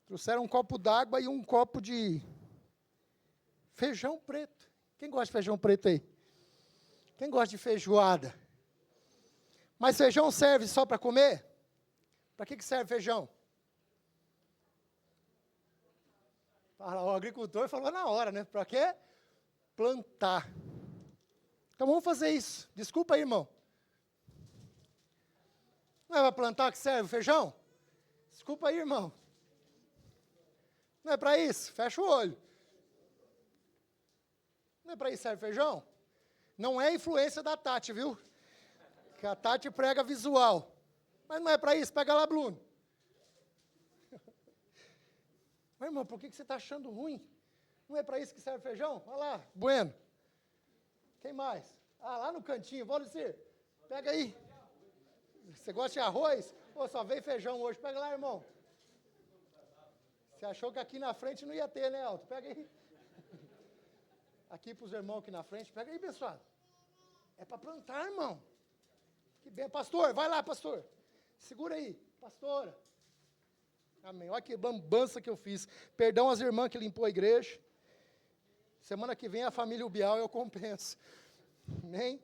Trouxeram um copo d'água e um copo de feijão preto. Quem gosta de feijão preto aí? Quem gosta de feijoada? Mas feijão serve só para comer? Para que serve feijão? O agricultor falou na hora, né? Para quê? Plantar. Então vamos fazer isso. Desculpa aí, irmão. Não é para plantar que serve o feijão? Desculpa aí, irmão. Não é para isso? Fecha o olho. Não é para isso que serve feijão? Não é influência da Tati, viu? Que a Tati prega visual. Mas não é para isso, pega lá, Bruno. Mas, irmão, por que você está achando ruim? Não é para isso que serve feijão? Olha lá, bueno. Quem mais? Ah, lá no cantinho, Valdecir, pega aí. Você gosta de arroz? Pô, só veio feijão hoje, pega lá, irmão. Você achou que aqui na frente não ia ter, né, Alto? Pega aí. Aqui para os irmãos aqui na frente, pega aí, pessoal. É para plantar, irmão. Que bem, pastor, vai lá, pastor. Segura aí, pastora. Amém. Olha que lambança que eu fiz. Perdão às irmãs que limpou a igreja. Semana que vem a família Ubial eu compenso. Amém?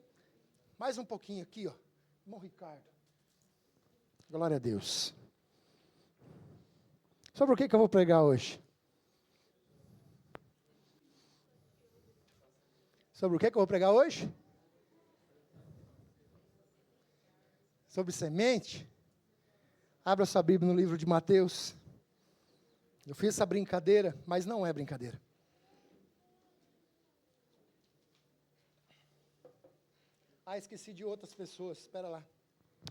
Mais um pouquinho aqui, ó. Irmão Ricardo. Glória a Deus. Sobre o que eu vou pregar hoje? Sobre o que eu vou pregar hoje? Sobre semente? Abra sua Bíblia no livro de Mateus. Eu fiz essa brincadeira, mas não é brincadeira. Ah, esqueci de outras pessoas, espera lá.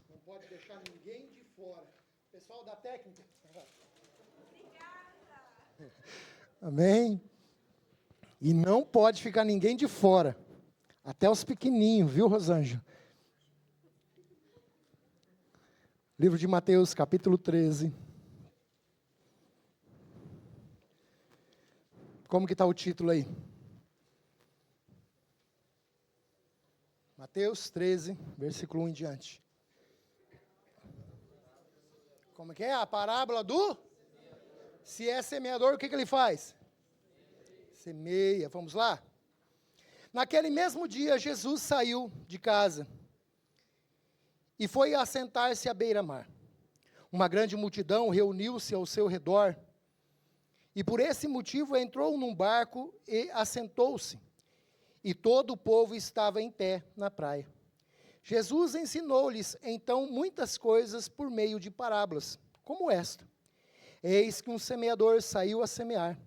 Não pode deixar ninguém de fora. Pessoal da técnica. Obrigada. Amém. E não pode ficar ninguém de fora. Até os pequenininhos, viu, Rosângela? Livro de Mateus, capítulo 13. Como que está o título aí? Mateus 13, versículo 1 em diante. Como que é? A parábola do? Se é semeador, o que ele faz? Semeia. Vamos lá? Naquele mesmo dia, Jesus saiu de casa e foi assentar-se à beira-mar. Uma grande multidão reuniu-se ao seu redor, e por esse motivo entrou num barco e assentou-se, e todo o povo estava em pé na praia. Jesus ensinou-lhes então muitas coisas por meio de parábolas, como esta. Eis que um semeador saiu a semear.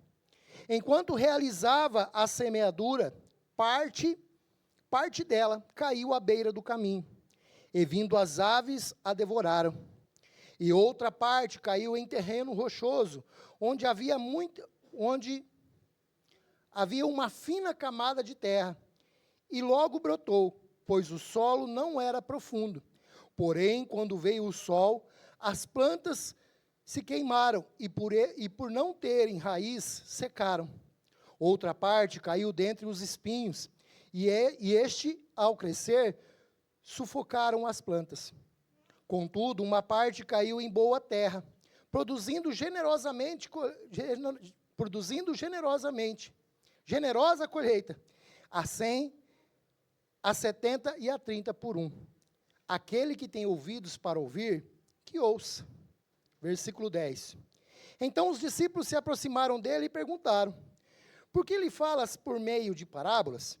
Enquanto realizava a semeadura, parte dela caiu à beira do caminho, e vindo as aves a devoraram. E outra parte caiu em terreno rochoso, onde havia uma fina camada de terra, e logo brotou, pois o solo não era profundo. Porém, quando veio o sol, as plantas se queimaram, e por não terem raiz, secaram. Outra parte caiu dentre os espinhos, e este, ao crescer, sufocaram as plantas. Contudo, uma parte caiu em boa terra, produzindo generosa colheita, a 100, a 70 e a 30 por um. Aquele que tem ouvidos para ouvir, que ouça. Versículo 10. Então os discípulos se aproximaram dele e perguntaram: por que lhe falas por meio de parábolas?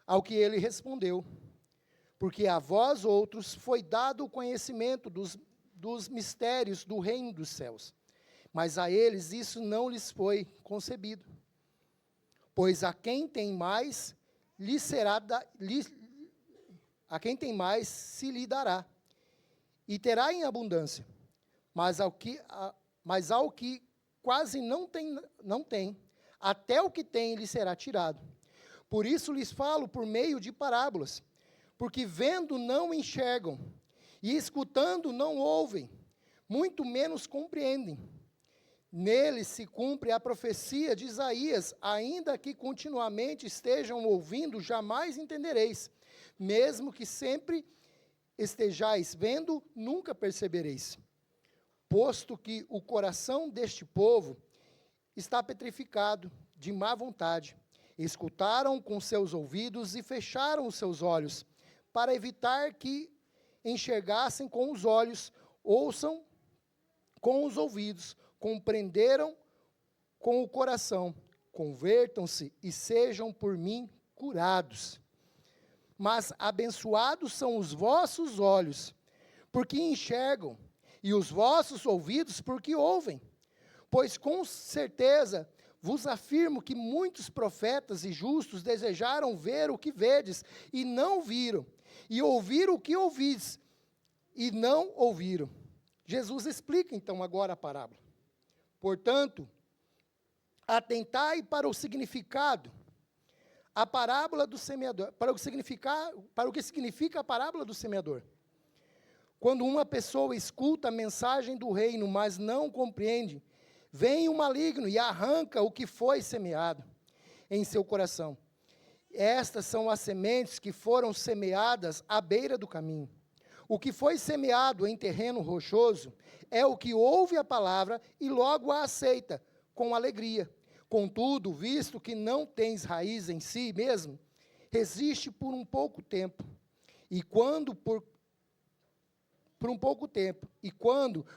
Ao que ele respondeu: porque a vós outros foi dado o conhecimento dos mistérios do reino dos céus, mas a eles isso não lhes foi concebido. Pois a quem tem mais, se lhe dará, e terá em abundância. Mas ao que quase não tem, até o que tem lhe será tirado. Por isso lhes falo por meio de parábolas, porque vendo não enxergam, e escutando não ouvem, muito menos compreendem. Nele se cumpre a profecia de Isaías: ainda que continuamente estejam ouvindo, jamais entendereis. Mesmo que sempre estejais vendo, nunca percebereis. posto que o coração deste povo está petrificado de má vontade. Escutaram com seus ouvidos e fecharam os seus olhos, para evitar que enxergassem com os olhos, ouçam com os ouvidos, compreenderam com o coração, convertam-se e sejam por mim curados. Mas abençoados são os vossos olhos, porque enxergam, e os vossos ouvidos, porque ouvem. Pois com certeza vos afirmo que muitos profetas e justos desejaram ver o que vedes, e não viram, e ouvir o que ouvis, e não ouviram. Jesus explica então agora a parábola. Portanto, atentai para o significado, a parábola do semeador, para o que significa a parábola do semeador. Quando uma pessoa escuta a mensagem do reino, mas não compreende, vem o maligno e arranca o que foi semeado em seu coração. Estas são as sementes que foram semeadas à beira do caminho. O que foi semeado em terreno rochoso é o que ouve a palavra e logo a aceita com alegria. Contudo, visto que não tens raiz em si mesmo, resiste por um pouco tempo. E quando, por um pouco tempo,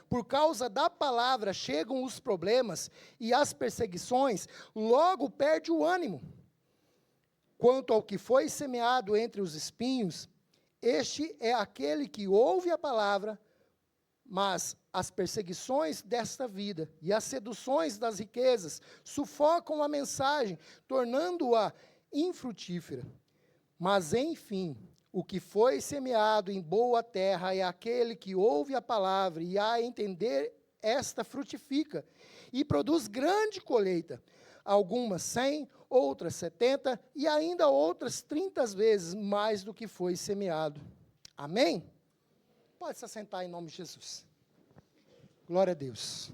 por causa da palavra, chegam os problemas e as perseguições, logo perde o ânimo. Quanto ao que foi semeado entre os espinhos, este é aquele que ouve a palavra, mas as perseguições desta vida e as seduções das riquezas sufocam a mensagem, tornando-a infrutífera. Mas, enfim, o que foi semeado em boa terra é aquele que ouve a palavra e, a entender, esta frutifica e produz grande colheita. Algumas 100, outras 70 e ainda outras 30 vezes mais do que foi semeado. Amém? Pode se assentar em nome de Jesus. Glória a Deus.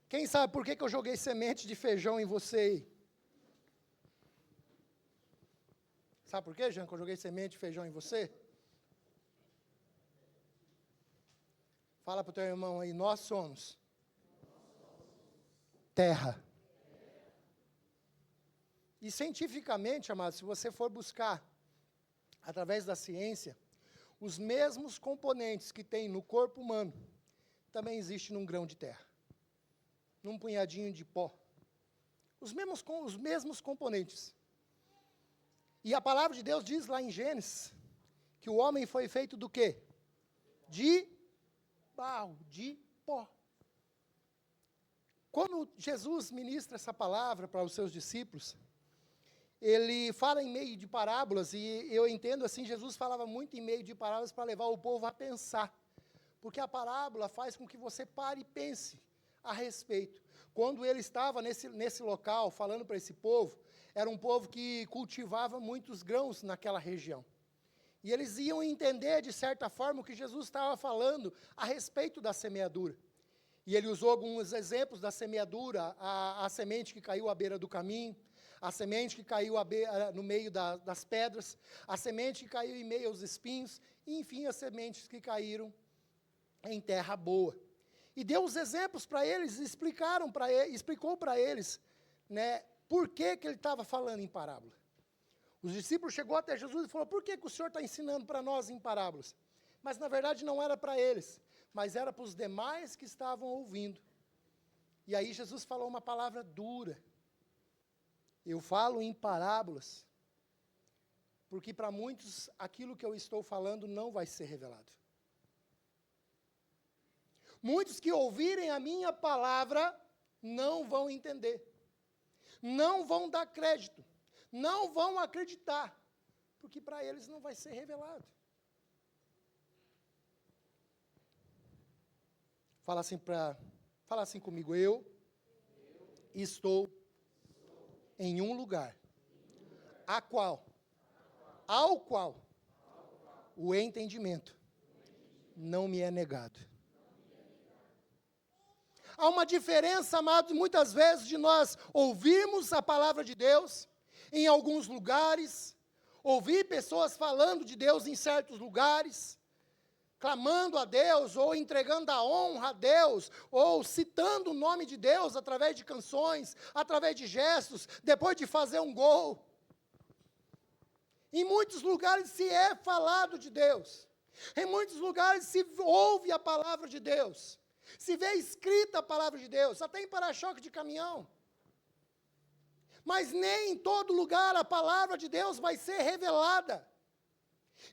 Quem sabe por que eu joguei semente de feijão em você? Sabe por que, Jean, que eu joguei semente de feijão em você? Fala para o teu irmão aí, nós somos terra. E cientificamente, amados, se você for buscar, através da ciência, os mesmos componentes que tem no corpo humano, também existe num grão de terra, num punhadinho de pó. Os mesmos componentes. E a palavra de Deus diz lá em Gênesis, que o homem foi feito do quê? De barro, de pó. Quando Jesus ministra essa palavra para os seus discípulos, ele fala em meio de parábolas, e eu entendo assim, Jesus falava muito em meio de parábolas para levar o povo a pensar, porque a parábola faz com que você pare e pense a respeito. Quando ele estava nesse local, falando para esse povo, era um povo que cultivava muitos grãos naquela região. E eles iam entender, de certa forma, o que Jesus estava falando a respeito da semeadura. E ele usou alguns exemplos da semeadura, a semente que caiu à beira do caminho, a semente que caiu no meio das pedras, a semente que caiu em meio aos espinhos, e, enfim, as sementes que caíram em terra boa. E deu os exemplos para eles, explicou para eles, né, por que ele estava falando em parábola. Os discípulos chegou até Jesus e falou, por que o Senhor está ensinando para nós em parábolas? Mas, na verdade, não era para eles, mas era para os demais que estavam ouvindo. E aí Jesus falou uma palavra dura. Eu falo em parábolas, porque para muitos aquilo que eu estou falando não vai ser revelado. Muitos que ouvirem a minha palavra não vão entender, não vão dar crédito, não vão acreditar, porque para eles não vai ser revelado. Fala assim comigo, eu estou em um lugar, ao qual o entendimento não me é negado. Há uma diferença, amados, muitas vezes de nós ouvirmos a palavra de Deus em alguns lugares, Ouvi pessoas falando de Deus em certos lugares, clamando a Deus, ou entregando a honra a Deus, ou citando o nome de Deus através de canções, através de gestos, depois de fazer um gol. Em muitos lugares se é falado de Deus. Em muitos lugares se ouve a palavra de Deus. Se vê escrita a palavra de Deus, até em para-choque de caminhão. Mas nem em todo lugar a palavra de Deus vai ser revelada.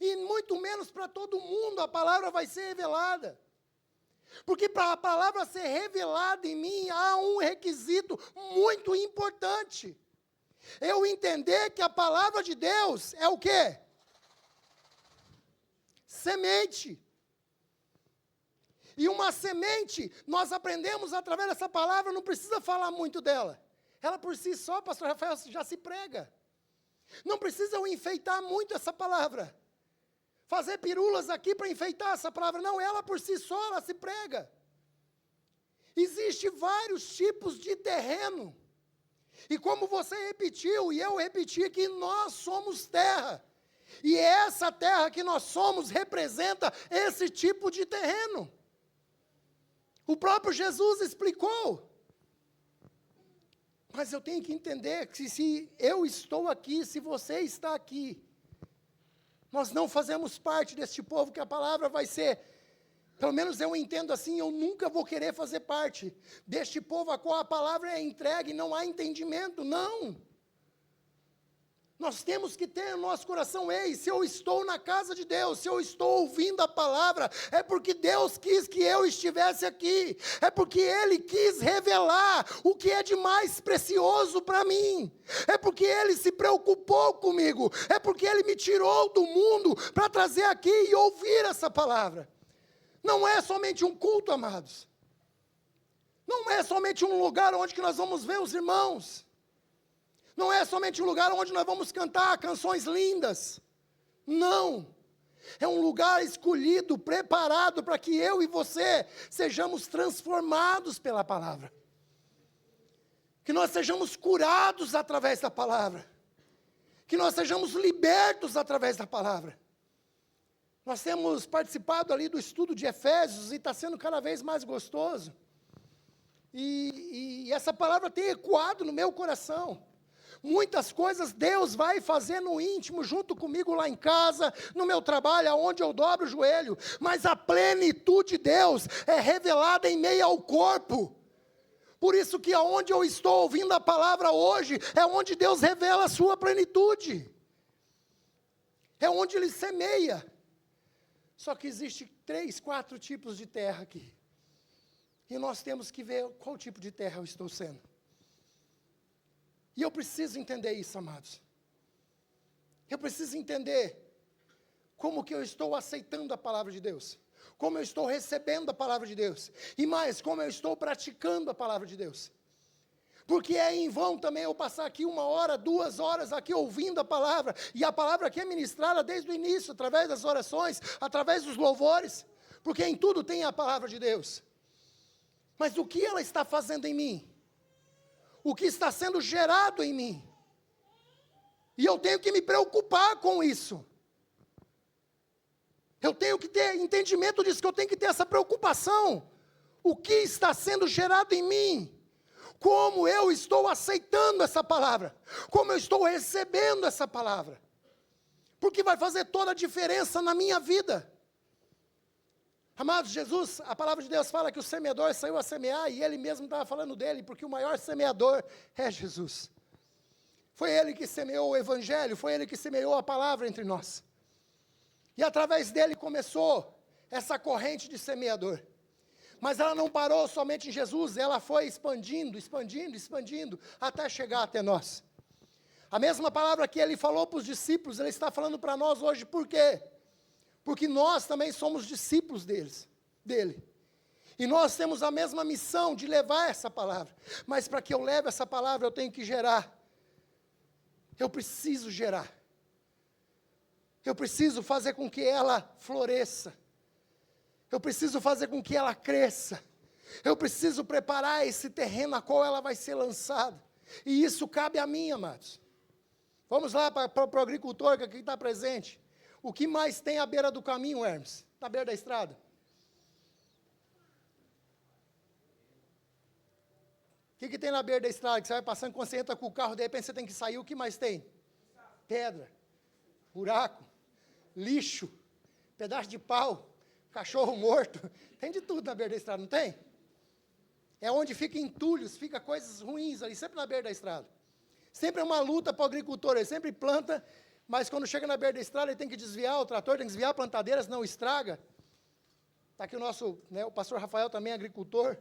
E muito menos para todo mundo a palavra vai ser revelada. Porque para a palavra ser revelada em mim, há um requisito muito importante. Eu entender que a palavra de Deus é o quê? Semente. E uma semente, nós aprendemos através dessa palavra, não precisa falar muito dela. Ela por si só, pastor Rafael, já se prega. Não precisa eu enfeitar muito essa palavra. Fazer pirulas aqui para enfeitar essa palavra. Não, ela por si só, ela se prega. Existem vários tipos de terreno. E como você repetiu, e eu repeti, que nós somos terra. E essa terra que nós somos representa esse tipo de terreno. O próprio Jesus explicou. Mas eu tenho que entender que se eu estou aqui, se você está aqui, nós não fazemos parte deste povo que a palavra vai ser, pelo menos eu entendo assim, eu nunca vou querer fazer parte deste povo a qual a palavra é entregue e não há entendimento, não. Nós temos que ter no nosso coração, ei, se eu estou na casa de Deus, se eu estou ouvindo a palavra, é porque Deus quis que eu estivesse aqui, é porque Ele quis revelar o que é de mais precioso para mim, é porque Ele se preocupou comigo, é porque Ele me tirou do mundo para trazer aqui e ouvir essa palavra. Não é somente um culto, amados, não é somente um lugar onde que nós vamos ver os irmãos, não é somente um lugar onde nós vamos cantar canções lindas. Não. É um lugar escolhido, preparado para que eu e você sejamos transformados pela palavra. Que nós sejamos curados através da palavra. Que nós sejamos libertos através da palavra. Nós temos participado ali do estudo de Efésios e está sendo cada vez mais gostoso. E essa palavra tem ecoado no meu coração. Muitas coisas Deus vai fazer no íntimo, junto comigo lá em casa, no meu trabalho, aonde eu dobro o joelho. Mas a plenitude de Deus é revelada em meio ao corpo. Por isso que aonde eu estou ouvindo a palavra hoje, é onde Deus revela a sua plenitude. É onde Ele semeia. Só que existe 3, 4 tipos de terra aqui. E nós temos que ver qual tipo de terra eu estou sendo. E eu preciso entender isso, amados. Eu preciso entender como que eu estou aceitando a palavra de Deus. Como eu estou recebendo a palavra de Deus. E mais, como eu estou praticando a palavra de Deus. Porque é em vão também eu passar aqui 1 hora, 2 horas aqui ouvindo a palavra. E a palavra aqui é ministrada desde o início, através das orações, através dos louvores. Porque em tudo tem a palavra de Deus. Mas o que ela está fazendo em mim? O que está sendo gerado em mim. E eu tenho que me preocupar com isso. Eu tenho que ter entendimento disso, que eu tenho que ter essa preocupação. O que está sendo gerado em mim? Como eu estou aceitando essa palavra? Como eu estou recebendo essa palavra? Porque vai fazer toda a diferença na minha vida. Amados, Jesus, a palavra de Deus fala que o semeador saiu a semear, e ele mesmo estava falando dele, porque o maior semeador é Jesus. Foi ele que semeou o evangelho, foi ele que semeou a palavra entre nós. E através dele começou essa corrente de semeador. Mas ela não parou somente em Jesus, ela foi expandindo, expandindo, expandindo, até chegar até nós. A mesma palavra que ele falou para os discípulos, ele está falando para nós hoje, por quê? Porque nós também somos discípulos dele. E nós temos a mesma missão de levar essa palavra. Mas para que eu leve essa palavra, eu tenho que gerar. Eu preciso gerar. Eu preciso fazer com que ela floresça. Eu preciso fazer com que ela cresça. Eu preciso preparar esse terreno a qual ela vai ser lançada. E isso cabe a mim, amados. Vamos lá para o agricultor que aqui está presente. O que mais tem à beira do caminho, Hermes? Na beira da estrada? O que tem na beira da estrada? Que você vai passando, quando você entra com o carro, de repente você tem que sair, o que mais tem? Pedra, buraco, lixo, pedaço de pau, cachorro morto. Tem de tudo na beira da estrada, não tem? É onde fica entulhos, fica coisas ruins ali, sempre na beira da estrada. Sempre é uma luta para o agricultor, ele sempre planta, mas quando chega na beira da estrada, ele tem que desviar o trator, tem que desviar a plantadeira, senão estraga. Está aqui o nosso, o pastor Rafael também é agricultor.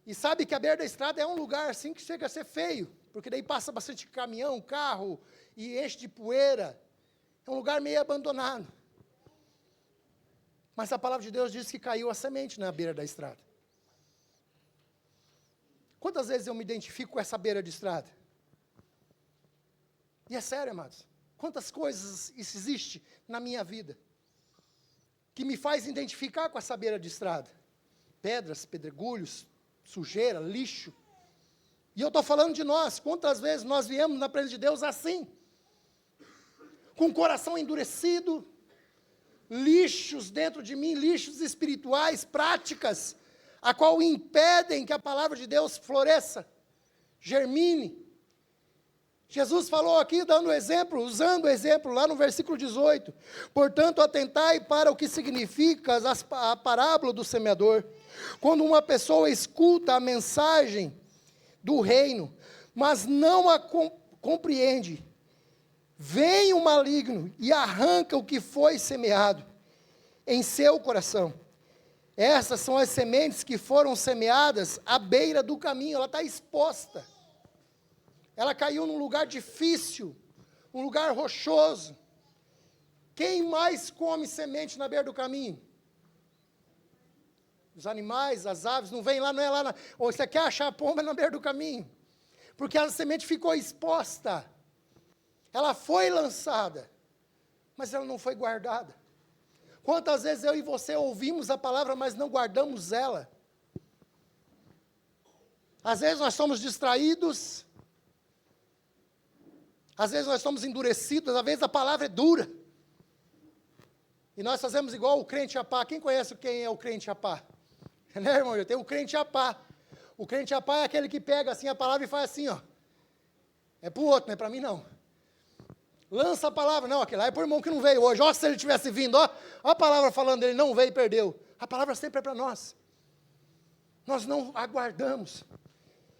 E sabe que a beira da estrada é um lugar assim que chega a ser feio, porque daí passa bastante caminhão, carro, e enche de poeira. É um lugar meio abandonado. Mas a palavra de Deus diz que caiu a semente na beira da estrada. Quantas vezes eu me identifico com essa beira de estrada? E é sério, amados. Quantas coisas isso existe na minha vida que me faz identificar com essa beira de estrada? Pedras, pedregulhos, sujeira, lixo. E eu estou falando de nós. Quantas vezes nós viemos na presença de Deus assim? Com o coração endurecido, lixos dentro de mim, lixos espirituais, práticas, a qual impedem que a palavra de Deus floresça, germine. Jesus falou aqui, dando exemplo, usando o exemplo, lá no versículo 18. Portanto, atentai para o que significa a parábola do semeador. Quando uma pessoa escuta a mensagem do reino, mas não a compreende, vem o maligno e arranca o que foi semeado em seu coração. Essas são as sementes que foram semeadas à beira do caminho, ela está exposta. Ela caiu num lugar difícil, um lugar rochoso. Quem mais come semente na beira do caminho? Os animais, as aves, não vêm lá, não é lá. Ou você quer achar a pomba na beira do caminho. Porque a semente ficou exposta. Ela foi lançada, mas ela não foi guardada. Quantas vezes eu e você ouvimos a palavra, mas não guardamos ela? Às vezes nós somos distraídos, às vezes nós somos endurecidos, às vezes a palavra é dura. E nós fazemos igual o crente apá. Quem conhece quem é o crente apá? Né, irmão? Eu tenho o crente apá. O crente apá é aquele que pega assim a palavra e faz assim, ó. É para o outro, não é para mim não. Lança a palavra, não, aquele lá é para o irmão que não veio hoje. Ó, se ele tivesse vindo, ó a palavra falando dele, não veio e perdeu. A palavra sempre é para nós. Nós não aguardamos.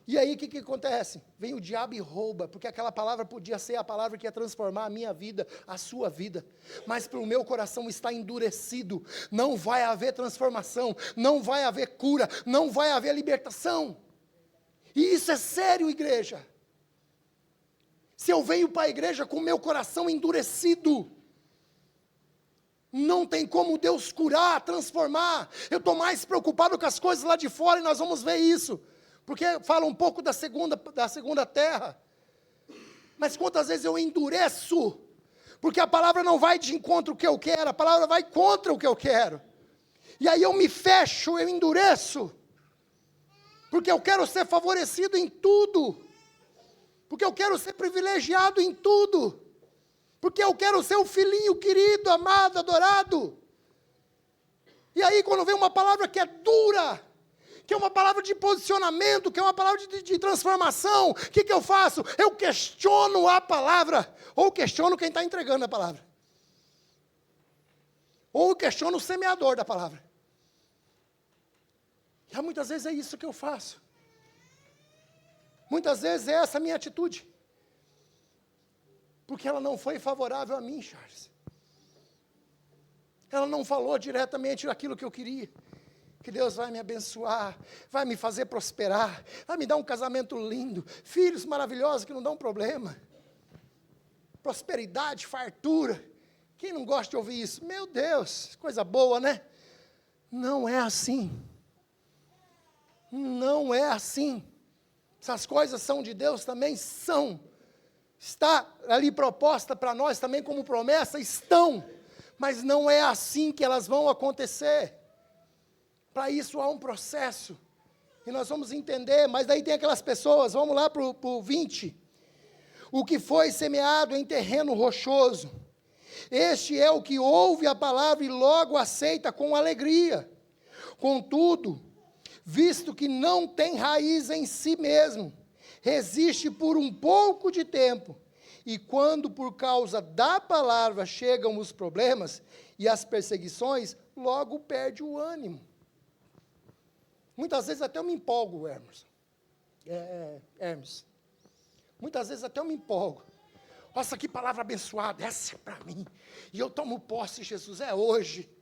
E aí o que acontece? Vem o diabo e rouba, porque aquela palavra podia ser a palavra que ia transformar a minha vida, a sua vida. Mas para o meu coração está endurecido, não vai haver transformação, não vai haver cura, não vai haver libertação. E isso é sério, igreja. Se eu venho para a igreja com o meu coração endurecido, não tem como Deus curar, transformar. Eu estou mais preocupado com as coisas lá de fora e nós vamos ver isso. Porque fala um pouco da segunda terra. Mas quantas vezes eu endureço? Porque a palavra não vai de encontro ao que eu quero, a palavra vai contra o que eu quero. E aí eu me fecho, eu endureço. Porque eu quero ser favorecido em tudo. Porque eu quero ser privilegiado em tudo. Porque eu quero ser o filhinho querido, amado, adorado. E aí quando vem uma palavra que é dura, que é uma palavra de posicionamento, que é uma palavra de transformação, o que eu faço? Eu questiono a palavra, ou questiono quem está entregando a palavra. Ou questiono o semeador da palavra. E muitas vezes é isso que eu faço. Muitas vezes é essa a minha atitude. Porque ela não foi favorável a mim, Charles. Ela não falou diretamente aquilo que eu queria. Que Deus vai me abençoar, vai me fazer prosperar, vai me dar um casamento lindo, filhos maravilhosos que não dão problema. Prosperidade, fartura. Quem não gosta de ouvir isso? Meu Deus, coisa boa, né? Não é assim. Não é assim. Essas coisas são de Deus também? São. Está ali proposta para nós também como promessa? Estão. Mas não é assim que elas vão acontecer. Para isso há um processo. E nós vamos entender, mas daí tem aquelas pessoas, vamos lá para o 20. O que foi semeado em terreno rochoso, este é o que ouve a palavra e logo aceita com alegria. Contudo, visto que não tem raiz em si mesmo, resiste por um pouco de tempo, e quando por causa da palavra chegam os problemas e as perseguições, logo perde o ânimo. Muitas vezes até eu me empolgo, Hermes. Muitas vezes até eu me empolgo. Nossa, que palavra abençoada, essa é para mim. E eu tomo posse, Jesus, é hoje.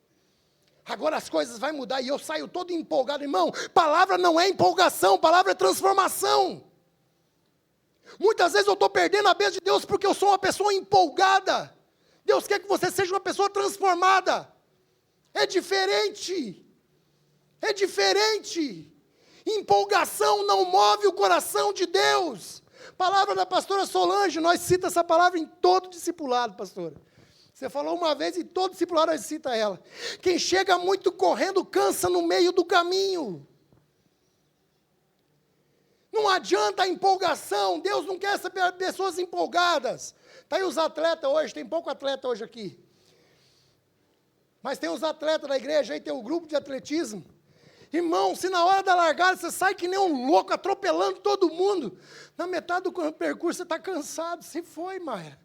Agora as coisas vão mudar e eu saio todo empolgado. Irmão, palavra não é empolgação, palavra é transformação. Muitas vezes eu estou perdendo a bênção de Deus porque eu sou uma pessoa empolgada. Deus quer que você seja uma pessoa transformada. É diferente. É diferente. Empolgação não move o coração de Deus. Palavra da pastora Solange, nós cita essa palavra em todo discipulado, pastora. Você falou uma vez e todo discipulado nós cita ela. Quem chega muito correndo cansa no meio do caminho. Não adianta a empolgação, Deus não quer pessoas empolgadas. Está aí os atletas hoje, tem pouco atleta hoje aqui. Mas tem os atletas da igreja, aí tem o grupo de atletismo. Irmão, se na hora da largada você sai que nem um louco, atropelando todo mundo, na metade do percurso você está cansado, se foi, Mayra.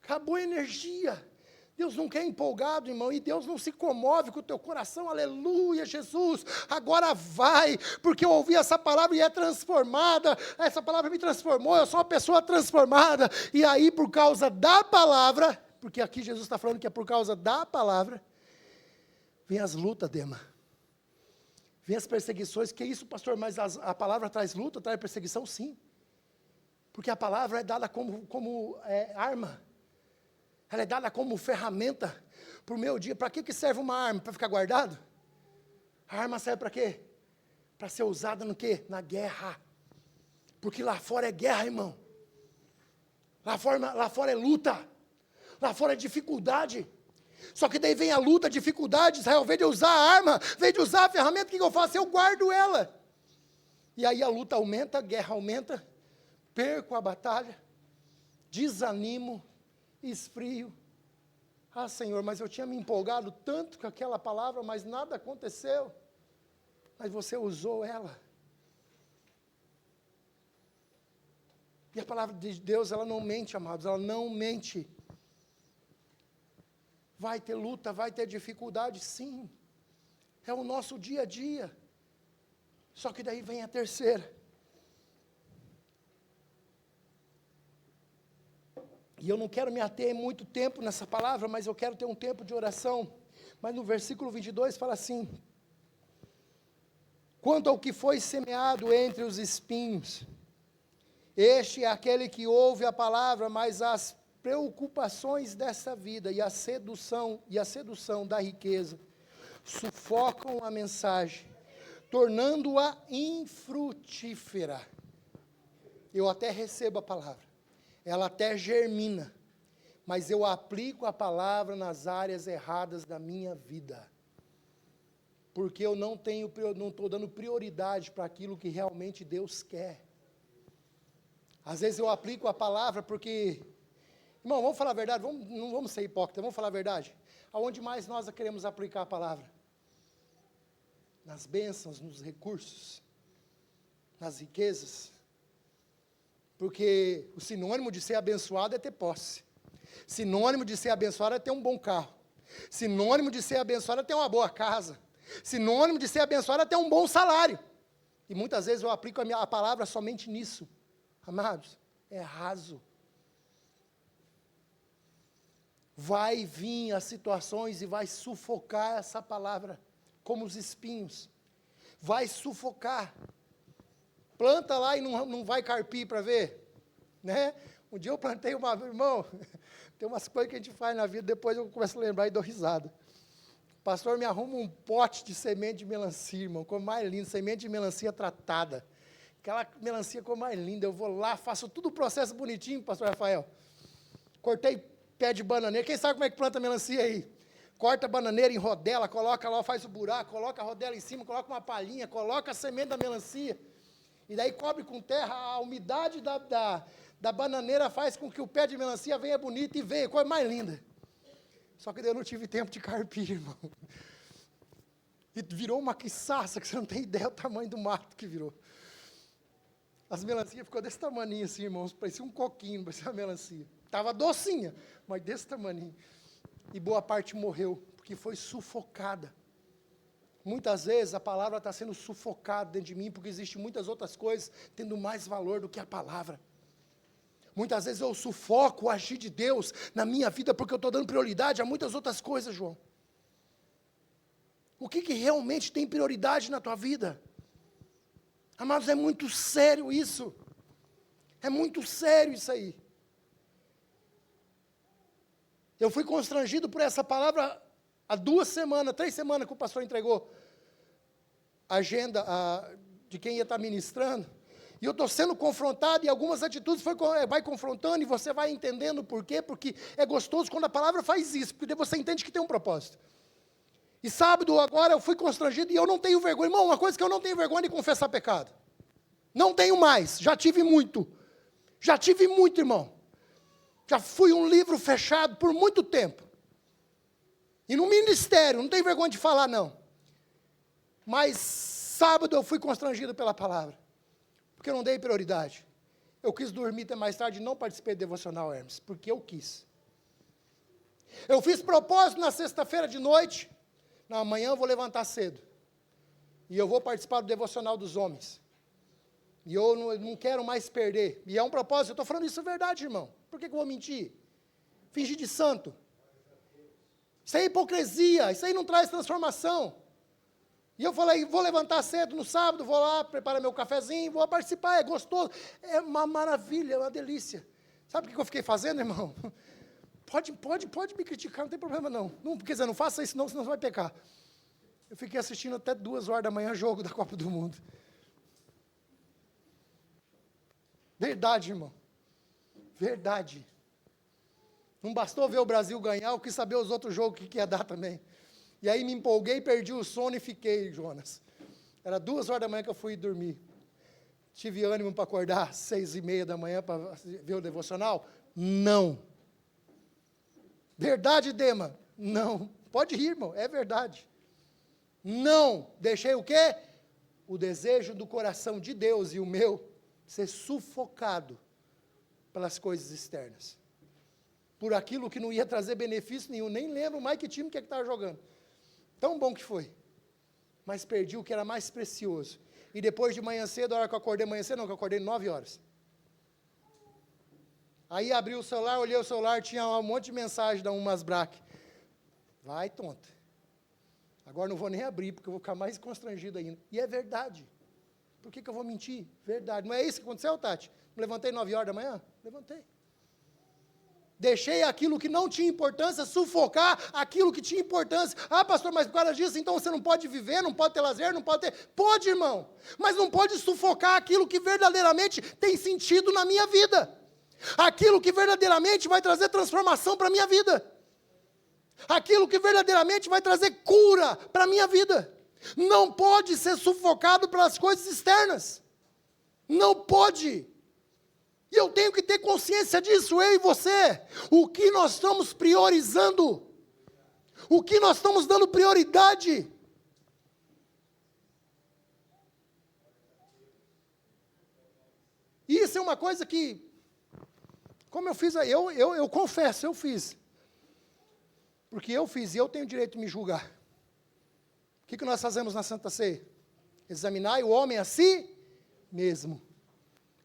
Acabou a energia. Deus não quer empolgado, irmão, e Deus não se comove com o teu coração, aleluia, Jesus, agora vai, porque eu ouvi essa palavra e é transformada, essa palavra me transformou, eu sou uma pessoa transformada, e aí por causa da palavra, porque aqui Jesus está falando que é por causa da palavra, vem as lutas, Dema, vem as perseguições, que isso, pastor, mas a palavra traz luta, traz perseguição, sim, porque a palavra é dada como arma, ela é dada como ferramenta para o meu dia. Para que serve uma arma? Para ficar guardado? A arma serve para quê? Para ser usada no quê? Na guerra. Porque lá fora é guerra, irmão. Lá fora é luta. Lá fora é dificuldade. Só que daí vem a luta, a dificuldade. Israel, ao invés de usar a arma, ao invés de usar a ferramenta, o que eu faço? Eu guardo ela. E aí a luta aumenta, a guerra aumenta. Perco a batalha. Desanimo. Esfrio. Ah, Senhor, mas eu tinha me empolgado tanto com aquela palavra, mas nada aconteceu. Mas você usou ela. E a palavra de Deus, ela não mente, amados, ela não mente. Vai ter luta, vai ter dificuldade, sim. É o nosso dia a dia. Só que daí vem a terceira. E eu não quero me ater muito tempo nessa palavra, mas eu quero ter um tempo de oração. Mas no versículo 22 fala assim: quanto ao que foi semeado entre os espinhos, este é aquele que ouve a palavra, mas as preocupações dessa vida e a sedução da riqueza sufocam a mensagem, tornando-a infrutífera. Eu até recebo a palavra. Ela até germina, mas eu aplico a palavra nas áreas erradas da minha vida, porque eu não estou dando prioridade para aquilo que realmente Deus quer. Às vezes eu aplico a palavra porque, irmão, vamos falar a verdade, não vamos ser hipócritas, vamos falar a verdade. Aonde mais nós queremos aplicar a palavra? Nas bênçãos, nos recursos, nas riquezas. Porque o sinônimo de ser abençoado é ter posse. Sinônimo de ser abençoado é ter um bom carro. Sinônimo de ser abençoado é ter uma boa casa. Sinônimo de ser abençoado é ter um bom salário. E muitas vezes eu aplico a palavra somente nisso. Amados, é raso. Vai vir as situações e vai sufocar essa palavra, como os espinhos. Vai sufocar. Planta lá e não vai carpir para ver, né? Um dia eu plantei irmão, tem umas coisas que a gente faz na vida, depois eu começo a lembrar e dou risada. O pastor me arruma um pote de semente de melancia, irmão, como mais lindo, semente de melancia tratada. Aquela melancia como mais linda, eu vou lá, faço tudo o processo bonitinho, pastor Rafael. Cortei pé de bananeira, quem sabe como é que planta melancia aí? Corta a bananeira em rodela, coloca lá, faz o buraco, coloca a rodela em cima, coloca uma palhinha, coloca a semente da melancia. E daí cobre com terra a umidade da bananeira faz com que o pé de melancia venha bonito e venha, coisa mais linda. Só que daí eu não tive tempo de carpir, irmão. E virou uma quiçaça, que você não tem ideia do tamanho do mato que virou. As melancias ficou desse tamaninho assim, irmãos, parecia um coquinho, parecia uma melancia. Estava docinha, mas desse tamaninho. E boa parte morreu, porque foi sufocada. Muitas vezes a palavra está sendo sufocada dentro de mim, porque existem muitas outras coisas tendo mais valor do que a palavra. Muitas vezes eu sufoco o agir de Deus na minha vida, porque eu estou dando prioridade a muitas outras coisas, João. O que realmente tem prioridade na tua vida? Amados, é muito sério isso. É muito sério isso aí. Eu fui constrangido por essa palavra há 2 semanas, 3 semanas que o pastor entregou a agenda de quem ia estar ministrando. E eu estou sendo confrontado, e algumas atitudes vai confrontando, e você vai entendendo por quê, porque é gostoso quando a palavra faz isso, porque daí você entende que tem um propósito. E sábado agora eu fui constrangido, e eu não tenho vergonha. Irmão, uma coisa que eu não tenho vergonha de confessar pecado. Não tenho mais, já tive muito. Já tive muito, irmão. Já fui um livro fechado por muito tempo. E no ministério, não tenho vergonha de falar, não. Mas sábado eu fui constrangido pela palavra. Porque eu não dei prioridade. Eu quis dormir até mais tarde e não participei do devocional, Hermes, porque eu quis. Eu fiz propósito na sexta-feira de noite. Na amanhã eu vou levantar cedo. E eu vou participar do devocional dos homens. E eu não quero mais perder. E é um propósito, eu estou falando isso é verdade, irmão. Por que eu vou mentir? Fingir de santo. Isso aí é hipocrisia, isso aí não traz transformação. E eu falei, vou levantar cedo no sábado, vou lá, preparar meu cafezinho, vou participar, é gostoso. É uma maravilha, é uma delícia. Sabe o que eu fiquei fazendo, irmão? Pode me criticar, não tem problema não. Quer dizer, não faça isso não, senão você vai pecar. Eu fiquei assistindo até 2 horas da manhã jogo da Copa do Mundo. Verdade, irmão. Verdade. Não bastou ver o Brasil ganhar, eu quis saber os outros jogos que ia dar também. E aí me empolguei, perdi o sono e fiquei, Jonas. Era 2 horas da manhã que eu fui dormir. Tive ânimo para acordar às 6:30 da manhã para ver o devocional? Não. Verdade, Dema? Não. Pode rir, irmão, é verdade. Não. Deixei o quê? O desejo do coração de Deus e o meu ser sufocado pelas coisas externas. Por aquilo que não ia trazer benefício nenhum. Nem lembro mais que time que estava jogando. Tão bom que foi. Mas perdi o que era mais precioso. E depois de manhã cedo, a hora que eu acordei manhã cedo, não, que eu acordei 9 horas. Aí abri o celular, olhei o celular, tinha um monte de mensagem da Umasbrac. Vai, tonta. Agora não vou nem abrir, porque eu vou ficar mais constrangido ainda. E é verdade. Por que eu vou mentir? Verdade. Não é isso que aconteceu, Tati? Não levantei 9 horas da manhã? Levantei. Deixei aquilo que não tinha importância sufocar aquilo que tinha importância. Ah, pastor, mas por causa disso, então você não pode viver, não pode ter lazer, não pode ter... Pode, irmão, mas não pode sufocar aquilo que verdadeiramente tem sentido na minha vida. Aquilo que verdadeiramente vai trazer transformação para a minha vida. Aquilo que verdadeiramente vai trazer cura para a minha vida. Não pode ser sufocado pelas coisas externas. Não pode. E eu tenho que ter consciência disso, eu e você. O que nós estamos priorizando? O que nós estamos dando prioridade? Isso é uma coisa que, como eu fiz, eu confesso, eu fiz. Porque eu fiz e eu tenho o direito de me julgar. O que nós fazemos na Santa Ceia? Examinar o homem a si mesmo.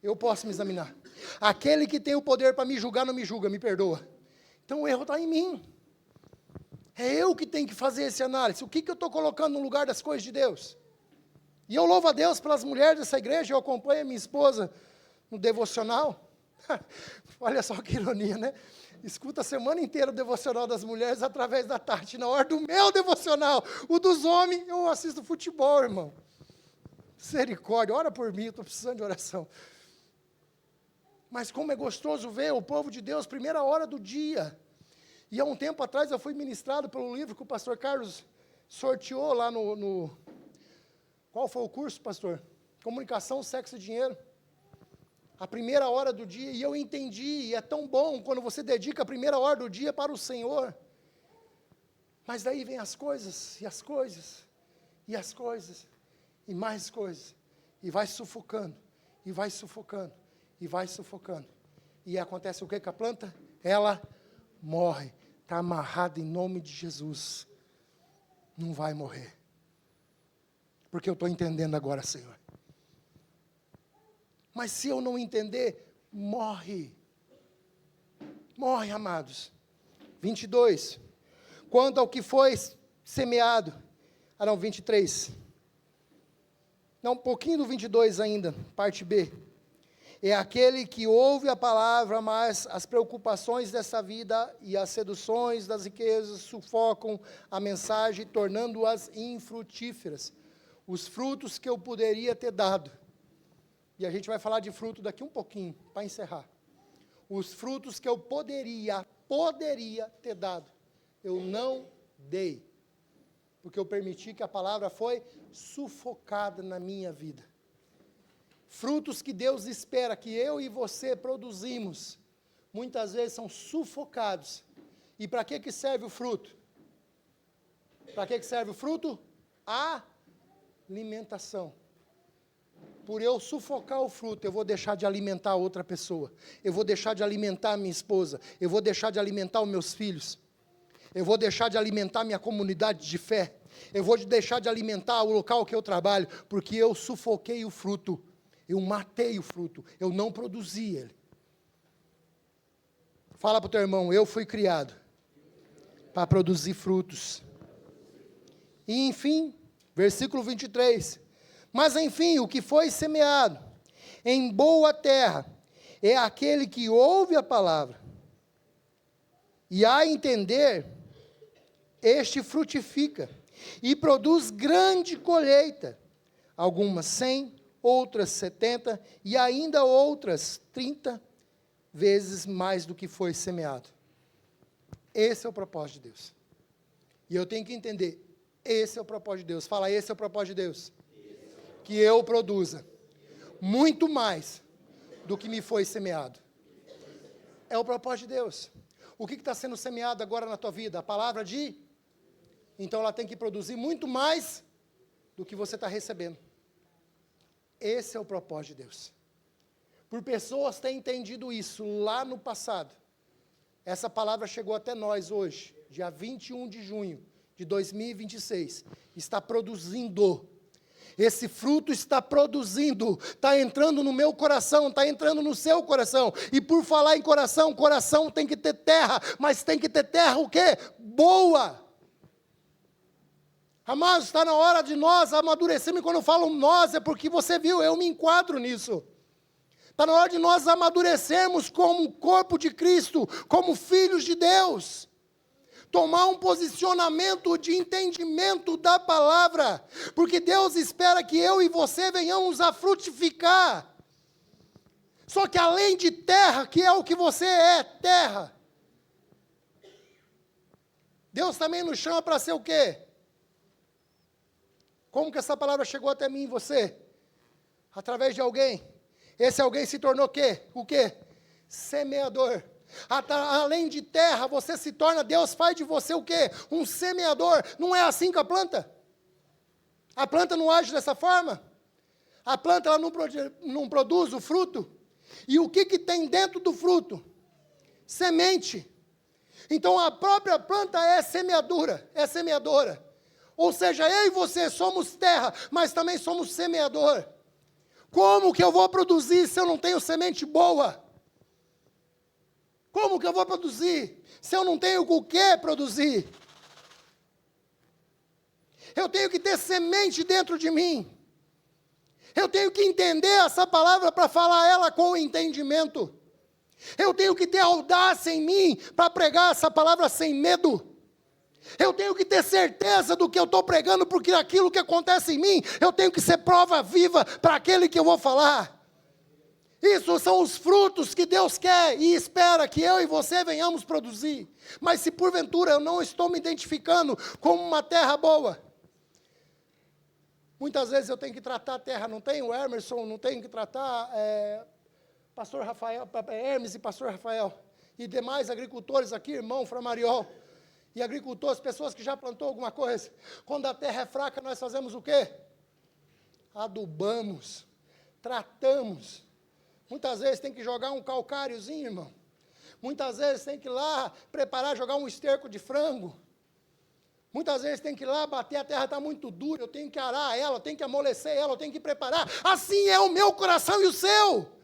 Eu posso me examinar. Aquele que tem o poder para me julgar, não me julga, me perdoa. Então o erro está em mim. É eu que tenho que fazer essa análise. O que eu estou colocando no lugar das coisas de Deus? E eu louvo a Deus pelas mulheres dessa igreja, eu acompanho a minha esposa no devocional. Olha só que ironia, né? Escuta a semana inteira o devocional das mulheres através da Tati. Na hora do meu devocional, o dos homens, eu assisto futebol, irmão. Misericórdia, ora por mim, eu estou precisando de oração. Mas como é gostoso ver o povo de Deus, primeira hora do dia. E há um tempo atrás eu fui ministrado pelo livro que o pastor Carlos sorteou lá no... Qual foi o curso, pastor? Comunicação, Sexo e Dinheiro. a primeira hora do dia, e eu entendi, e é tão bom quando você dedica a primeira hora do dia para o Senhor. Mas daí vem as coisas, e as coisas, e as coisas, e mais coisas, e vai sufocando, e vai sufocando, e vai sufocando. E acontece o que com a planta? Ela morre, está amarrada em nome de Jesus. Não vai morrer. Porque eu estou entendendo agora, Senhor. Mas se eu não entender, morre. Morre, amados. 22. Quanto ao que foi semeado. 23. Não, um pouquinho do 22 ainda, parte B. É aquele que ouve a palavra, mas as preocupações dessa vida e as seduções das riquezas sufocam a mensagem, tornando-as infrutíferas. Os frutos que eu poderia ter dado. E a gente vai falar de fruto daqui um pouquinho, para encerrar. Os frutos que eu poderia ter dado, eu não dei. Porque eu permiti que a palavra foi sufocada na minha vida. Frutos que Deus espera que eu e você produzimos, muitas vezes são sufocados. E para que serve o fruto? Para que serve o fruto? Alimentação. Por eu sufocar o fruto, eu vou deixar de alimentar outra pessoa. Eu vou deixar de alimentar a minha esposa. Eu vou deixar de alimentar os meus filhos. Eu vou deixar de alimentar minha comunidade de fé. Eu vou deixar de alimentar o local que eu trabalho, porque eu sufoquei o fruto. Eu matei o fruto. Eu não produzi ele. Fala para o teu irmão, eu fui criado para produzir frutos. E enfim, versículo 23. Mas enfim, o que foi semeado em boa terra é aquele que ouve a palavra e a entender, este frutifica e produz grande colheita, algumas 100, outras 70 e ainda outras 30 vezes mais do que foi semeado. Esse é o propósito de Deus. E eu tenho que entender, esse é o propósito de Deus. Fala, esse é o propósito de Deus. Que eu produza muito mais do que me foi semeado. É o propósito de Deus. O que está sendo semeado agora na tua vida? A palavra de... Então ela tem que produzir muito mais do que você está recebendo. Esse é o propósito de Deus. Por pessoas terem entendido isso lá no passado, essa palavra chegou até nós hoje, dia 21 de junho de 2026, está produzindo. Esse fruto está produzindo, está entrando no meu coração, está entrando no seu coração. E por falar em coração, coração tem que ter terra, mas tem que ter terra o quê? Boa. Amados, está na hora de nós amadurecermos, e quando eu falo nós, é porque você viu, eu me enquadro nisso. Está na hora de nós amadurecermos como corpo de Cristo, como filhos de Deus. Tomar um posicionamento de entendimento da palavra, porque Deus espera que eu e você venhamos a frutificar. Só que além de terra, que é o que você é, terra, Deus também nos chama para ser o quê? Como que essa palavra chegou até mim e você? Através de alguém. Esse alguém se tornou o quê? O quê? Semeador. Além de terra, você se torna, Deus faz de você o quê? Um semeador. Não é assim com a planta? A planta não age dessa forma? A planta ela não produz o fruto? E o que tem dentro do fruto? Semente. Então a própria planta é semeadora. Ou seja, eu e você somos terra, mas também somos semeador. Como que eu vou produzir se eu não tenho semente boa? Como que eu vou produzir se eu não tenho o que produzir? Eu tenho que ter semente dentro de mim. Eu tenho que entender essa palavra para falar ela com entendimento. Eu tenho que ter audácia em mim para pregar essa palavra sem medo. Eu tenho que ter certeza do que eu estou pregando, porque aquilo que acontece em mim, eu tenho que ser prova viva para aquele que eu vou falar. Isso são os frutos que Deus quer e espera que eu e você venhamos produzir. Mas se porventura eu não estou me identificando como uma terra boa, muitas vezes eu tenho que tratar a terra, não tem o Emerson, não tenho que tratar pastor Rafael, Hermes e pastor Rafael, e demais agricultores aqui, irmão Framariol, e agricultores, pessoas que já plantou alguma coisa, quando a terra é fraca, nós fazemos o quê? Adubamos, tratamos. Muitas vezes tem que jogar um calcáriozinho, irmão. Muitas vezes tem que ir lá preparar, jogar um esterco de frango. Muitas vezes tem que ir lá bater, a terra está muito dura, eu tenho que arar ela, eu tenho que amolecer ela, eu tenho que preparar. Assim é o meu coração e o seu.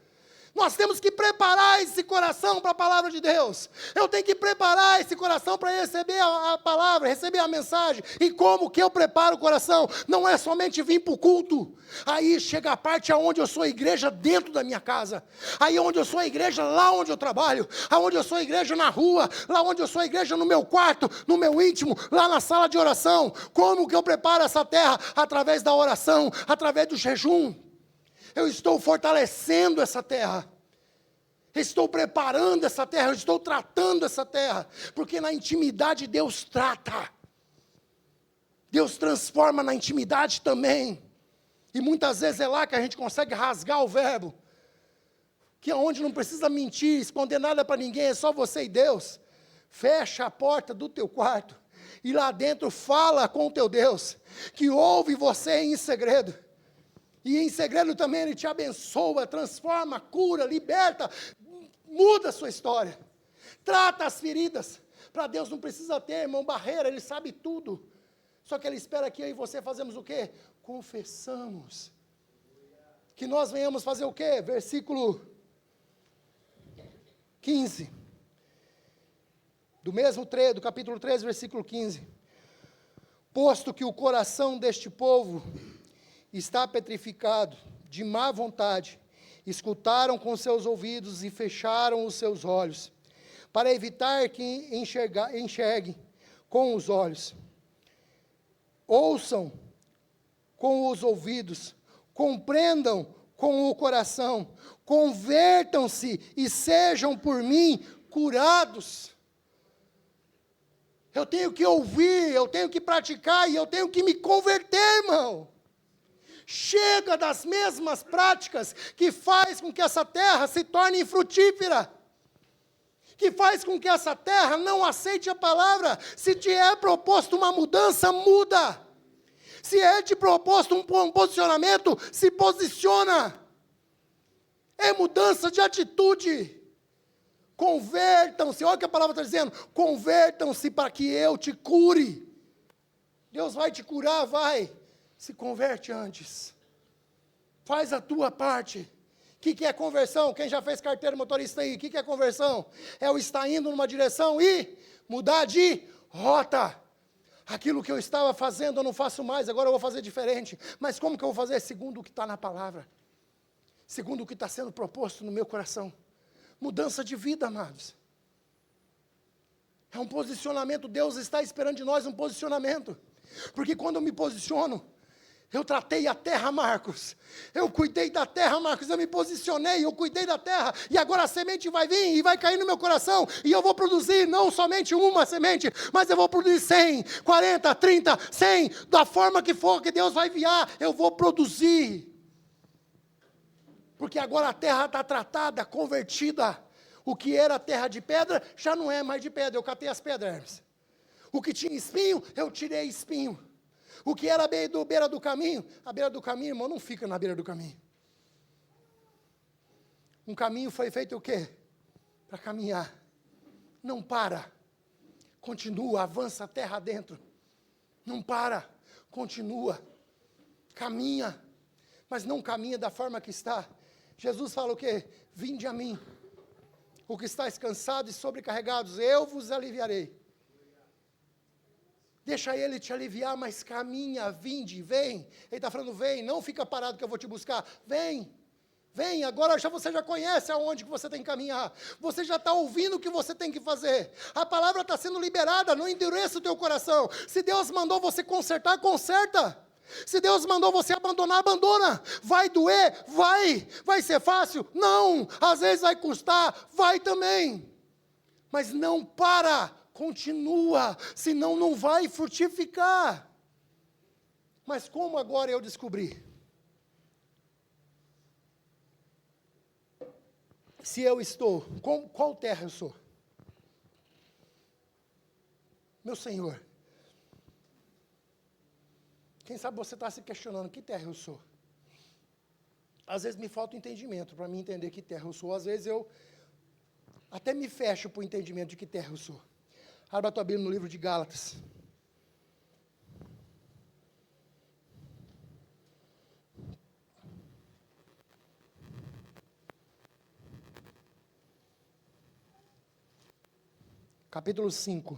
Nós temos que preparar esse coração para a palavra de Deus. Eu tenho que preparar esse coração para receber a palavra, receber a mensagem. E como que eu preparo o coração? Não é somente vir para o culto. Aí chega a parte onde eu sou igreja dentro da minha casa. Aí onde eu sou igreja lá onde eu trabalho. Aonde eu sou igreja na rua. Lá onde eu sou igreja no meu quarto, no meu íntimo, lá na sala de oração. Como que eu preparo essa terra? Através da oração, através do jejum. Eu estou fortalecendo essa terra. Estou preparando essa terra, eu estou tratando essa terra. Porque na intimidade Deus trata. Deus transforma na intimidade também. E muitas vezes é lá que a gente consegue rasgar o verbo. Que é onde não precisa mentir, esconder nada para ninguém, é só você e Deus. Fecha a porta do teu quarto. E lá dentro fala com o teu Deus. Que ouve você em segredo. E em segredo também Ele te abençoa, transforma, cura, liberta, muda a sua história. Trata as feridas. Para Deus não precisa ter, irmão, barreira, Ele sabe tudo. Só que Ele espera que eu e você fazemos o quê? Confessamos. Que nós venhamos fazer o quê? Versículo 15. Do capítulo 13, versículo 15. Posto que o coração deste povo está petrificado, de má vontade, escutaram com seus ouvidos e fecharam os seus olhos, para evitar que enxerguem com os olhos, ouçam com os ouvidos, compreendam com o coração, convertam-se e sejam por mim curados. Eu tenho que ouvir, eu tenho que praticar e eu tenho que me converter, irmão. Chega das mesmas práticas que faz com que essa terra se torne infrutífera, que faz com que essa terra não aceite a palavra. Se te é proposto uma mudança, muda. Se é te proposto um posicionamento, se posiciona. É mudança de atitude. Convertam-se, olha o que a palavra está dizendo, convertam-se para que eu te cure. Deus vai te curar, vai. Se converte antes. Faz a tua parte. O que é conversão? Quem já fez carteira motorista aí? O que é conversão? É o estar indo numa direção e mudar de rota. Aquilo que eu estava fazendo eu não faço mais, agora eu vou fazer diferente. Mas como que eu vou fazer? Segundo o que está na palavra. Segundo o que está sendo proposto no meu coração. Mudança de vida, amados. É um posicionamento. Deus está esperando de nós um posicionamento. Porque quando eu me posiciono, eu tratei a terra, Marcos. Eu cuidei da terra, Marcos. Eu me posicionei, eu cuidei da terra. E agora a semente vai vir e vai cair no meu coração. E eu vou produzir não somente uma semente, mas eu vou produzir 100, 40, 30, 100. Da forma que for que Deus vai enviar, eu vou produzir. Porque agora a terra está tratada, convertida. O que era terra de pedra, já não é mais de pedra. Eu catei as pedras. O que tinha espinho, eu tirei espinho. O que era beira do caminho, a beira do caminho, irmão, não fica na beira do caminho. Um caminho foi feito o quê? Para caminhar. Não para. Continua, avança a terra dentro. Não para, continua. Caminha. Mas não caminha da forma que está. Jesus fala o quê? Vinde a mim. O que estáis cansados e sobrecarregados, eu vos aliviarei. Deixa Ele te aliviar, mas caminha, vinde, vem. Ele está falando, vem, não fica parado que eu vou te buscar. Vem, vem, agora você já conhece aonde que você tem que caminhar. Você já está ouvindo o que você tem que fazer. A palavra está sendo liberada, não endureça o teu coração. Se Deus mandou você consertar, conserta. Se Deus mandou você abandonar, abandona. Vai doer? Vai. Vai ser fácil? Não. Às vezes vai custar? Vai também. Mas não para. Continua, senão não vai frutificar. Mas como agora eu descobri? Se eu estou, qual terra eu sou? Meu Senhor, quem sabe você está se questionando, que terra eu sou? Às vezes me falta entendimento para mim entender que terra eu sou. Às vezes eu até me fecho para o entendimento de que terra eu sou. Abra a tua Bíblia no livro de Gálatas. Capítulo 5.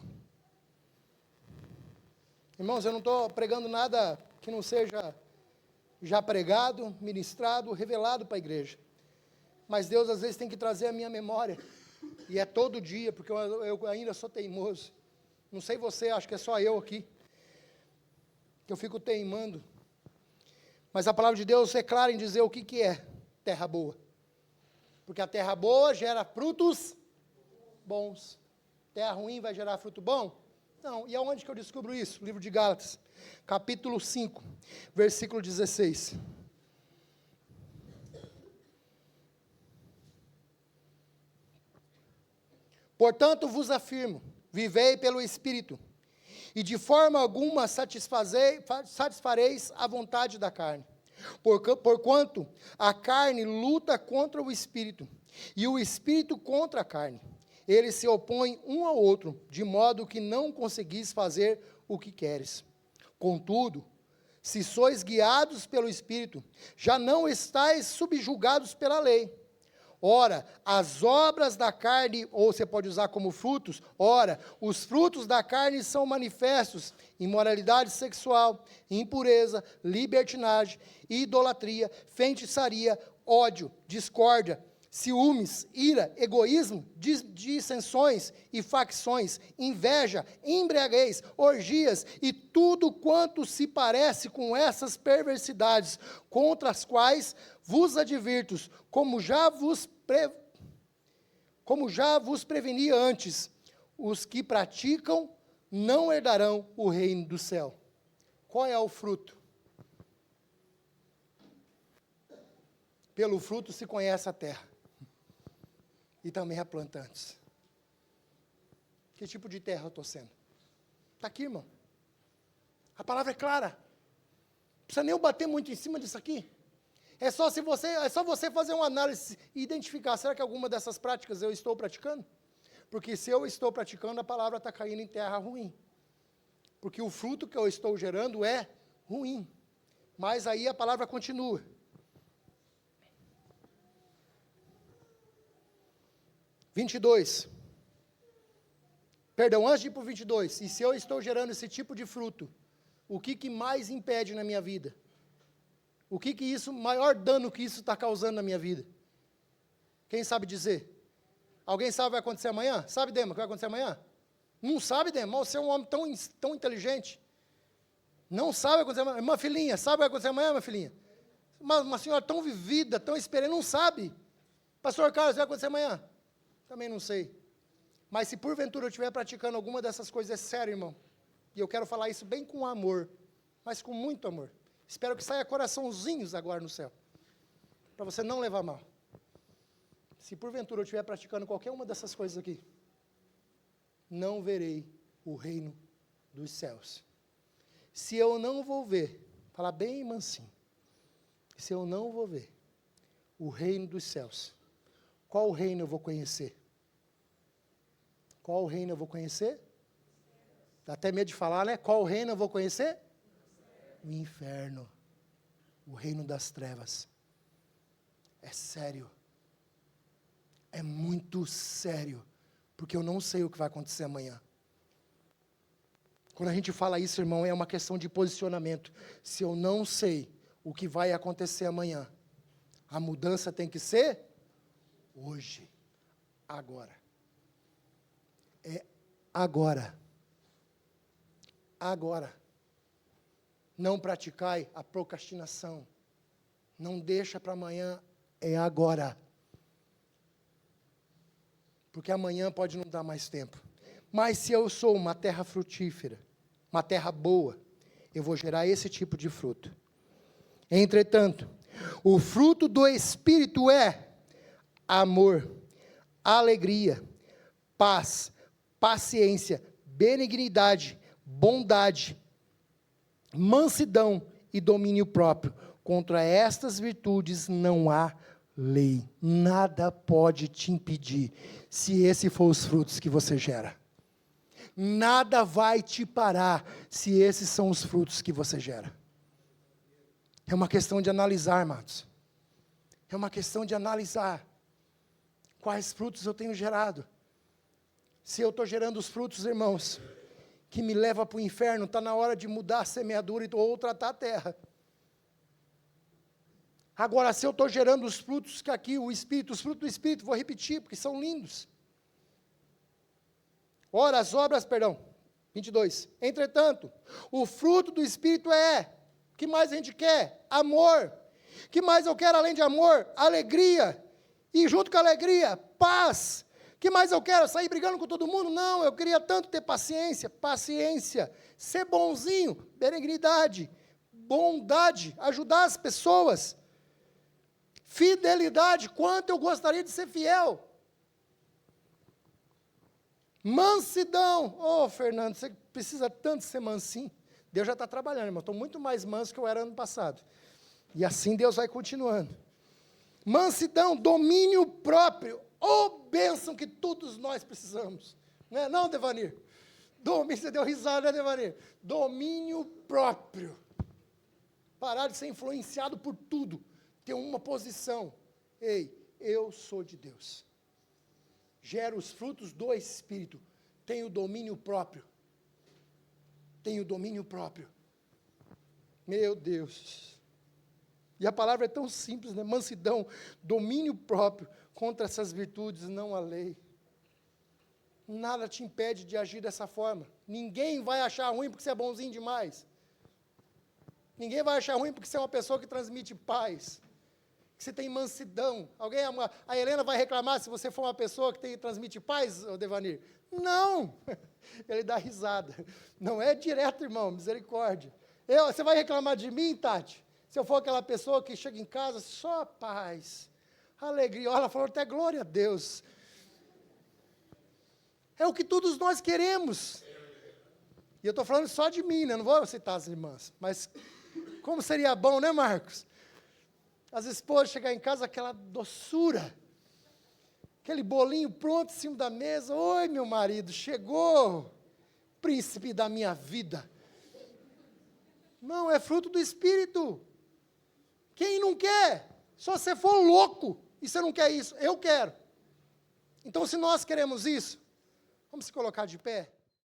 Irmãos, eu não estou pregando nada que não seja já pregado, ministrado, revelado para a igreja. Mas Deus às vezes tem que trazer a minha memória. E é todo dia, porque eu ainda sou teimoso. Não sei você, acho que é só eu aqui. Que eu fico teimando. Mas a palavra de Deus é clara em dizer o que é terra boa. Porque a terra boa gera frutos bons. Terra ruim vai gerar fruto bom? Não. E aonde que eu descubro isso? Livro de Gálatas, capítulo 5, versículo 16. Portanto vos afirmo, vivei pelo Espírito, e de forma alguma satisfareis a vontade da carne. Porquanto a carne luta contra o Espírito, e o Espírito contra a carne. Eles se opõem um ao outro, de modo que não conseguis fazer o que queres. Contudo, se sois guiados pelo Espírito, já não estáis subjugados pela lei. Ora, as obras da carne, ou você pode usar como frutos, ora, os frutos da carne são manifestos: imoralidade sexual, impureza, libertinagem, idolatria, feitiçaria, ódio, discórdia, ciúmes, ira, egoísmo, dissensões e facções, inveja, embriaguez, orgias e tudo quanto se parece com essas perversidades, contra as quais vos advirto, como já vos preveni antes, os que praticam não herdarão o reino do céu. Qual é o fruto? Pelo fruto se conhece a terra. E também a planta antes. Que tipo de terra eu estou sendo? Está aqui, irmão. A palavra é clara. Não precisa nem eu bater muito em cima disso aqui. É só você fazer uma análise e identificar, será que alguma dessas práticas eu estou praticando? Porque se eu estou praticando, a palavra está caindo em terra ruim. Porque o fruto que eu estou gerando é ruim. Mas aí a palavra continua. Perdão, antes de ir para o 22, e se eu estou gerando esse tipo de fruto, o que mais impede na minha vida? O que isso, maior dano que isso está causando na minha vida? Quem sabe dizer? Alguém sabe o que vai acontecer amanhã? Sabe, Dema, o que vai acontecer amanhã? Não sabe, Dema, você é um homem tão inteligente. Não sabe o que vai acontecer amanhã. Irmã filhinha, sabe o que vai acontecer amanhã, minha filhinha? Uma senhora tão vivida, tão experiente, não sabe. Pastor Carlos, o que vai acontecer amanhã? Também não sei. Mas se porventura eu estiver praticando alguma dessas coisas, é sério, irmão. E eu quero falar isso bem com amor, mas com muito amor. Espero que saia coraçãozinhos agora no céu. Para você não levar mal. Se porventura eu estiver praticando qualquer uma dessas coisas aqui, não verei o reino dos céus. Se eu não vou ver, falar bem mansinho, se eu não vou ver o reino dos céus, qual reino eu vou conhecer? Qual reino eu vou conhecer? Dá até medo de falar, né? Qual reino eu vou conhecer? O inferno. O reino das trevas. É sério. É muito sério. Porque eu não sei o que vai acontecer amanhã. Quando a gente fala isso, irmão, é uma questão de posicionamento. Se eu não sei o que vai acontecer amanhã, a mudança tem que ser hoje, agora. É agora. Agora. Não praticai a procrastinação. Não deixa para amanhã, é agora. Porque amanhã pode não dar mais tempo. Mas se eu sou uma terra frutífera, uma terra boa, eu vou gerar esse tipo de fruto. Entretanto, o fruto do Espírito é amor, alegria, paz, paciência, benignidade, bondade, mansidão e domínio próprio. Contra estas virtudes não há lei. Nada pode te impedir, se esse for os frutos que você gera. Nada vai te parar, se esses são os frutos que você gera. É uma questão de analisar, amados. É uma questão de analisar quais frutos eu tenho gerado. Se eu estou gerando os frutos, irmãos, que me leva para o inferno, está na hora de mudar a semeadura ou tratar a terra. Agora, se eu estou gerando os frutos que aqui, os frutos do Espírito, vou repetir, porque são lindos. Ora, as obras, 22. Entretanto, o fruto do Espírito é, o que mais a gente quer? Amor. O que mais eu quero além de amor? Alegria. E junto com a alegria, paz. O que mais eu quero? Sair brigando com todo mundo? Não, eu queria tanto ter paciência. Ser bonzinho, benignidade, bondade, ajudar as pessoas. Fidelidade, quanto eu gostaria de ser fiel. Mansidão. Fernando, você precisa tanto ser mansinho. Deus já está trabalhando, irmão. Estou muito mais manso que eu era ano passado. E assim Deus vai continuando. Mansidão, domínio próprio. Bênção que todos nós precisamos. Não é não, Devanir? Você deu risada, né, Devanir? Domínio próprio. Parar de ser influenciado por tudo. Ter uma posição. Ei, eu sou de Deus. Gero os frutos do Espírito. Tenho domínio próprio. Meu Deus. E a palavra é tão simples, né? Mansidão, domínio próprio. Contra essas virtudes não há lei. Nada te impede de agir dessa forma. Ninguém vai achar ruim porque você é bonzinho demais. Ninguém vai achar ruim porque você é uma pessoa que transmite paz. Que você tem mansidão. A Helena vai reclamar se você for uma pessoa que transmite paz, Devanir? Não! Ele dá risada. Não é direto, irmão, misericórdia. Você vai reclamar de mim, Tati? Se eu for aquela pessoa que chega em casa, só paz, alegria. Ela falou até glória a Deus. É o que todos nós queremos. E eu estou falando só de mim, né? Não vou citar as irmãs. Mas como seria bom, né, Marcos? As esposas chegar em casa, aquela doçura, aquele bolinho pronto em cima da mesa. Oi, meu marido, chegou, príncipe da minha vida. Não, é fruto do Espírito. Quem não quer? Só você for louco e você não quer isso. Eu quero. Então, se nós queremos isso, vamos se colocar de pé.